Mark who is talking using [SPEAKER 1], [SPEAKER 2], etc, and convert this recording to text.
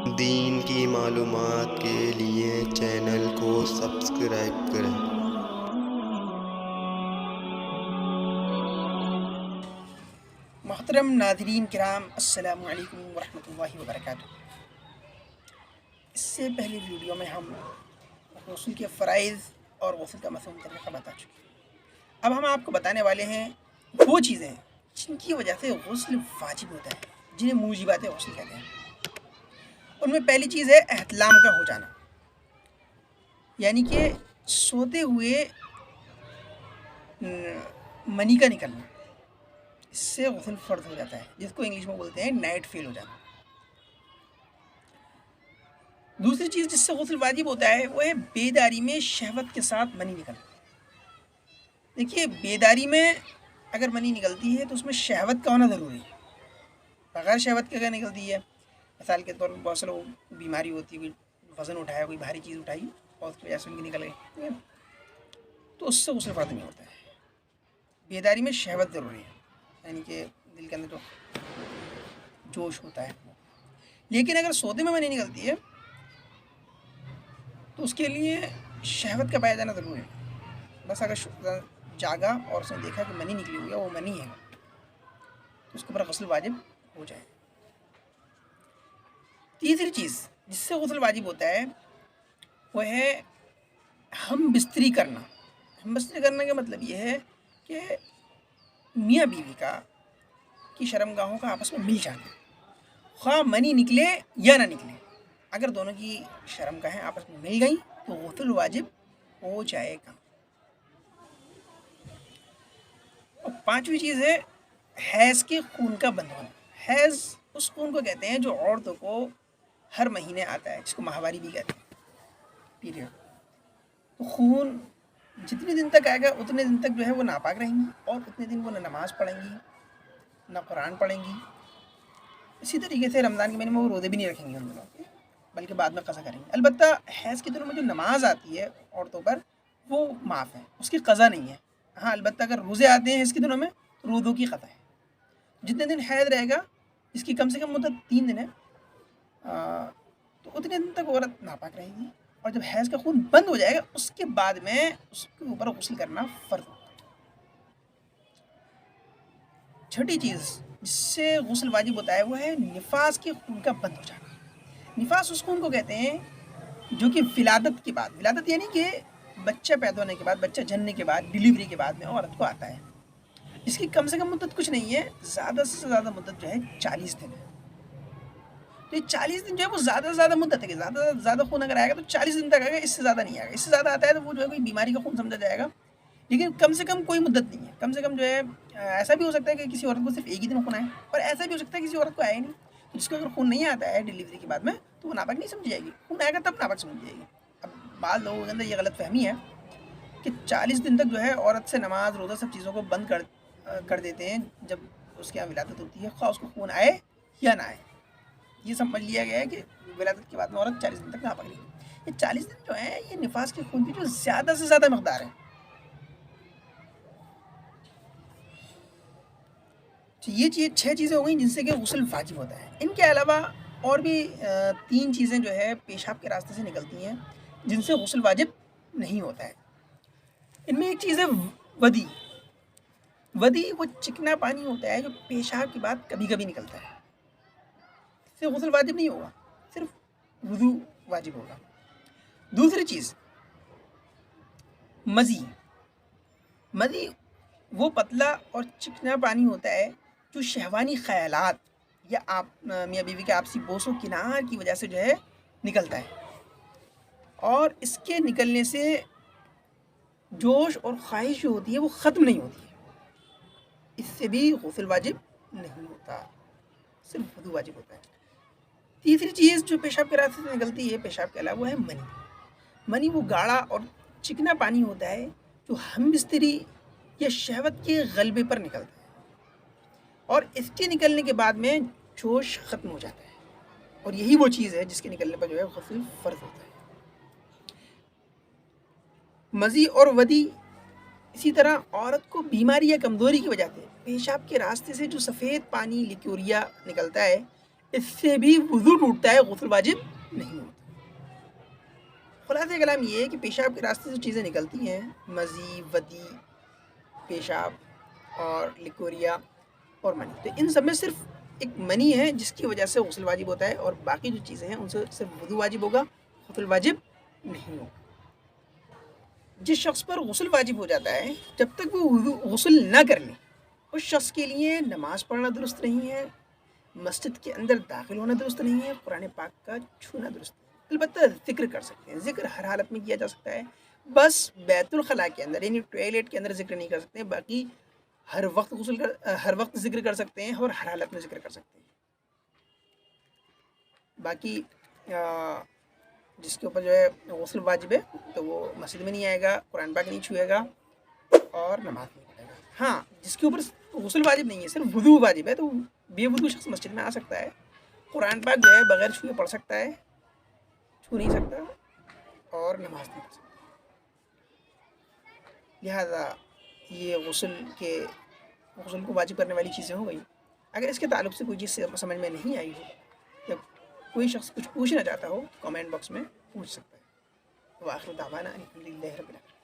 [SPEAKER 1] دین کی معلومات کے لیے چینل کو سبسکرائب کریں۔
[SPEAKER 2] محترم ناظرین کرام، السلام علیکم ورحمۃ اللہ وبرکاتہ۔ اس سے پہلی ویڈیو میں ہم غسل کے فرائض اور غسل کا مفہوم طریقہ بتا چکے ہیں۔ اب ہم آپ کو بتانے والے ہیں وہ چیزیں جن کی وجہ سے غسل واجب ہوتا ہے، جنہیں موجبات غسل کہتے ہیں۔ ان میں پہلی چیز ہے احتلام کا ہو جانا، یعنی کہ سوتے ہوئے منی کا نکلنا، اس سے غسل فرض ہو جاتا ہے، جس کو انگلش میں بولتے ہیں نائٹ فیل ہو جانا۔ دوسری چیز جس سے غسل واجب ہوتا ہے وہ ہے بیداری میں شہوت کے ساتھ منی نکلنا۔ دیکھیے، بیداری میں اگر منی نکلتی ہے تو اس میں شہوت کا ہونا ضروری ہے، بغیر شہوت کے اگر نکلتی ہے، مثال کے طور پر بہت سے لوگوں کو بیماری ہوتی ہے، کوئی وزن اٹھایا، کوئی بھاری چیز اٹھائی اور اس کی وجہ سے ان کی نکل گئی، تو اس سے غسل فرض نہیں ہوتا ہے۔ بیداری میں شہوت ضروری ہے، یعنی کہ دل کے اندر جو جوش ہوتا ہے۔ لیکن اگر سوتے میں منی نکلتی ہے تو اس کے لیے شہوت کا پایا جانا ضروری ہے۔ بس اگر جاگا اور اس نے دیکھا کہ منی نکلی ہوئی ہے، وہ منی ہے، تو اس کے اوپر غسل واجب ہو جائے۔ تیسری چیز جس سے غسل واجب ہوتا ہے وہ ہے ہم بستری کرنا۔ ہم بستری کرنے کا مطلب یہ ہے کہ میاں بیوی کی شرمگاہوں کا آپس میں مل جانا، خواہ منی نکلے یا نہ نکلے۔ اگر دونوں کی شرمگاہیں آپس میں مل گئیں تو غسل واجب ہو جائے گا۔ اور پانچویں چیز ہے حیض کے خون کا بند ہونا۔ حیض اس خون کو کہتے ہیں جو عورتوں کو ہر مہینے آتا ہے، جس کو ماہواری بھی کہتے ہیں، پیریڈ۔ تو خون جتنے دن تک آئے گا اتنے دن تک جو ہے وہ ناپاک رہیں گی، اور اتنے دن وہ نہ نماز پڑھیں گی نہ قرآن پڑھیں گی۔ اسی طریقے سے رمضان کے مہینے میں وہ روزے بھی نہیں رکھیں گے ان دنوں کے، بلکہ بعد میں قضا کریں گے۔ البتہ حیض کے دنوں میں جو نماز آتی ہے عورتوں پر وہ معاف ہے، اس کی قضا نہیں ہے۔ ہاں، البتہ اگر روزے آتے ہیں اس کے دنوں میں تو روزوں کی قضا ہے۔ جتنے دن حیض رہے گا، اس کی کم سے کم مدت 3 دن ہے، تو اتنے دن تک عورت ناپاک رہے گی، اور جب حیض کا خون بند ہو جائے گا اس کے بعد میں اس کے اوپر غسل کرنا فرض ہوگا۔ چھٹی چیز جس سے غسل واجب ہوتا ہے وہ ہے نفاس کے خون کا بند ہو جانا۔ نفاس اس خون کو کہتے ہیں جو کہ ولادت کے بعد، ولادت یعنی کہ بچہ پیدا ہونے کے بعد، بچہ جننے کے بعد، ڈیلیوری کے بعد میں عورت کو آتا ہے۔ اس کی کم سے کم مدت کچھ نہیں ہے، زیادہ سے زیادہ مدت جو ہے 40 دن ہے۔ تو یہ 40 دن جو ہے وہ زیادہ سے زیادہ مدت ہے، زیادہ سے زیادہ خون اگر آئے گا تو 40 دن تک آئے گا، اس سے زیادہ نہیں آئے گا۔ اس سے زیادہ آتا ہے تو وہ جو ہے کوئی بیماری کا خون سمجھا جائے گا، لیکن کم سے کم کوئی مدت نہیں ہے۔ کم سے کم جو ہے ایسا بھی ہو سکتا ہے کہ کسی عورت کو صرف ایک ہی دن خون آئے، اور ایسا بھی ہو سکتا ہے کسی عورت کو آئے نہیں۔ جس کو اگر خون نہیں آتا ہے ڈیلیوری کے بعد میں تو وہ ناپاک نہیں سمجھی جائے گی، خون آئے گا تب ناپاک سمجھی جائے گی۔ اب بعض لوگوں کے اندر یہ غلط فہمی ہے کہ 40 دن تک جو ہے عورت سے نماز روزہ سب چیزوں کو بند کر دیتے ہیں جب اس کے یہاں ولادت ہوتی ہے، خواہ اس کو خون آئے یا نہ آئے۔ یہ سمجھ لیا گیا ہے کہ ولادت کے بعد میں عورت 40 دن تک ناپاک رہے گی۔ یہ 40 دن جو ہے یہ نفاس کے خون کی جو زیادہ سے زیادہ مقدار ہے۔ تو یہ 6 چیزیں ہو گئیں جن سے کہ غسل واجب ہوتا ہے۔ ان کے علاوہ اور بھی 3 چیزیں جو ہے پیشاب کے راستے سے نکلتی ہیں جن سے غسل واجب نہیں ہوتا ہے۔ ان میں ایک چیز ہے ودی۔ ودی وہ چکنا پانی ہوتا ہے جو پیشاب کے بعد کبھی کبھی نکلتا ہے، اس سے غسل واجب نہیں ہوگا، صرف وضو واجب ہوگا۔ دوسری چیز مزی۔ مزی وہ پتلا اور چکنا پانی ہوتا ہے جو شہوانی خیالات یا میاں بیوی کے آپسی بوس و کنار کی وجہ سے جو ہے نکلتا ہے، اور اس کے نکلنے سے جوش اور خواہش جو ہوتی ہے وہ ختم نہیں ہوتی ہے، اس سے بھی غسل واجب نہیں ہوتا، صرف وضو واجب ہوتا ہے۔ تیسری چیز جو پیشاب کے راستے سے نکلتی ہے پیشاب کے علاوہ، وہ ہے منی۔ منی وہ گاڑھا اور چکنا پانی ہوتا ہے جو ہم بستری یا شہوت کے غلبے پر نکلتا ہے، اور اس کے نکلنے کے بعد میں جوش ختم ہو جاتا ہے، اور یہی وہ چیز ہے جس کے نکلنے پر جو ہے غسل فرض ہوتا ہے۔ مزی اور ودی اسی طرح عورت کو بیماری یا کمزوری کی وجہ سے پیشاب کے راستے سے جو سفید پانی لیکوریا نکلتا ہے، اس سے بھی وضو ٹوٹتا ہے، غسل واجب نہیں ہوتا۔ خلاصہ کلام یہ ہے کہ پیشاب کے راستے سے چیزیں نکلتی ہیں، مزی، ودی، پیشاب اور لکوریا اور منی، تو ان سب میں صرف ایک منی ہے جس کی وجہ سے غسل واجب ہوتا ہے، اور باقی جو چیزیں ہیں ان سے صرف وضو واجب ہوگا، غسل واجب نہیں ہوگا۔ جس شخص پر غسل واجب ہو جاتا ہے جب تک وہ غسل نہ کر لے، اس شخص کے لیے نماز پڑھنا درست نہیں ہے، مسجد کے اندر داخل ہونا درست نہیں ہے، قرآن پاک کا چھونا درست نہیں ہے۔ البتہ ذکر کر سکتے ہیں، ذکر ہر حالت میں کیا جا سکتا ہے، بس بیت الخلاء کے اندر یعنی ٹوائلٹ کے اندر ذکر نہیں کر سکتے، باقی ہر وقت ذکر کر سکتے ہیں اور ہر حالت میں ذکر کر سکتے ہیں۔ باقی جس کے اوپر جو ہے غسل واجب ہے تو وہ مسجد میں نہیں آئے گا، قرآن پاک نہیں چھوئے گا اور نماز نہیں پڑھے گا۔ ہاں، جس کے اوپر غسل واجب نہیں ہے، صرف وضو واجب ہے، تو بے وضو شخص مسجد میں آ سکتا ہے، قرآن پاک جو ہے بغیر چھوئے پڑھ سکتا ہے، چھو نہیں سکتا اور نماز نہیں پڑھ سکتا۔ لہذا یہ غسل کو واجب کرنے والی چیزیں ہو گئی۔ اگر اس کے تعلق سے کوئی چیز سمجھ میں نہیں آئی ہو یا کوئی شخص کچھ پوچھنا چاہتا ہو، کامنٹ باکس میں پوچھ سکتا ہے۔ وآخر دعوانا الحمدللہ رب العالمین۔